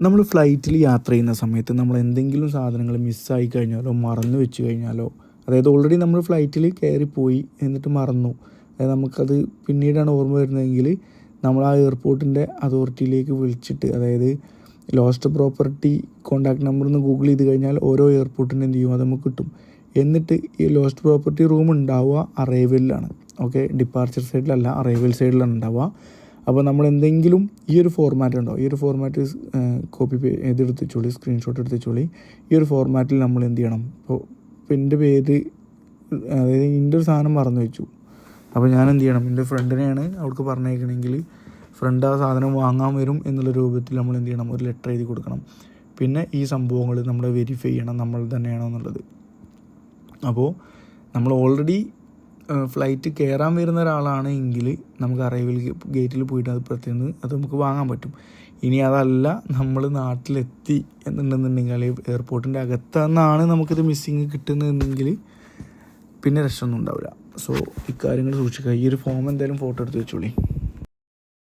നമ്മൾ ഫ്ലൈറ്റിൽ യാത്ര ചെയ്യുന്ന സമയത്ത് നമ്മൾ എന്തെങ്കിലും സാധനങ്ങൾ മിസ്സായി കഴിഞ്ഞാലോ മറന്നു വെച്ച് കഴിഞ്ഞാലോ, അതായത് ഓൾറെഡി നമ്മൾ ഫ്ലൈറ്റിൽ കയറിപ്പോയി എന്നിട്ട് മറന്നു, അതായത് നമുക്കത് പിന്നീടാണ് ഓർമ്മ വരുന്നതെങ്കിൽ നമ്മൾ ആ എയർപോർട്ടിൻ്റെ അതോറിറ്റിയിലേക്ക് വിളിച്ചിട്ട്, അതായത് ലോസ്റ്റ് പ്രോപ്പർട്ടി കോൺടാക്ട് നമ്പർ ഒന്ന് ഗൂഗിൾ ചെയ്ത് കഴിഞ്ഞാൽ ഓരോ എയർപോർട്ടിൻ്റെ എന്ത് ചെയ്യും അത് നമുക്ക് കിട്ടും. എന്നിട്ട് ഈ ലോസ്റ്റ് പ്രോപ്പർട്ടി റൂം ഉണ്ടാവുക അറൈവലിലാണ്. ഓക്കെ, ഡിപ്പാർച്ചർ സൈഡിലല്ല, അറൈവൽ സൈഡിലാണ് ഉണ്ടാവുക. അപ്പോൾ നമ്മൾ എന്തെങ്കിലും ഈ ഒരു ഫോർമാറ്റ് ഉണ്ടോ, ഈ ഒരു ഫോർമാറ്റ് കോപ്പി ചെയ്തെടുത്ത് വെച്ചോളി, സ്ക്രീൻഷോട്ട് എടുത്ത് വെച്ചോളി. ഈ ഒരു ഫോർമാറ്റിൽ നമ്മൾ എന്ത് ചെയ്യണം, ഇപ്പോൾ എൻ്റെ പേര്, അതായത് എൻ്റെ ഒരു സാധനം മറന്നു വെച്ചു, അപ്പോൾ ഞാൻ എന്ത് ചെയ്യണം, എൻ്റെ ഫ്രണ്ടിനെയാണ് അവർക്ക് പറഞ്ഞേക്കണമെങ്കിൽ ഫ്രണ്ട് ആ സാധനം വാങ്ങാൻ വരും എന്നുള്ള രൂപത്തിൽ നമ്മൾ എന്ത് ചെയ്യണം, ഒരു ലെറ്റർ എഴുതി കൊടുക്കണം. പിന്നെ ഈ സംഭവങ്ങൾ നമ്മൾ വെരിഫൈ ചെയ്യണം നമ്മൾ തന്നെയാണോ എന്നുള്ളത്. അപ്പോൾ നമ്മൾ ഓൾറെഡി ഫ്ലൈറ്റ് കയറാൻ വരുന്ന ഒരാളാണ് എങ്കിൽ നമുക്ക് അറൈവൽ ഗേറ്റിൽ പോയിട്ട് അത് പ്രത്യേകം അത് നമുക്ക് വാങ്ങാൻ പറ്റും. ഇനി അതല്ല, നമ്മൾ നാട്ടിലെത്തി എന്നുണ്ടെന്നുണ്ടെങ്കിൽ അല്ലെങ്കിൽ എയർപോർട്ടിൻ്റെ അകത്തുനിന്നാണ് നമുക്കിത് മിസ്സിങ് കിട്ടുന്നതെങ്കിൽ പിന്നെ രക്ഷമൊന്നും ഉണ്ടാവില്ല. സോ ഇക്കാര്യങ്ങൾ സൂക്ഷിക്കുക. ഈ ഒരു ഫോം എന്തായാലും ഫോട്ടോ എടുത്ത് വെച്ചോളി.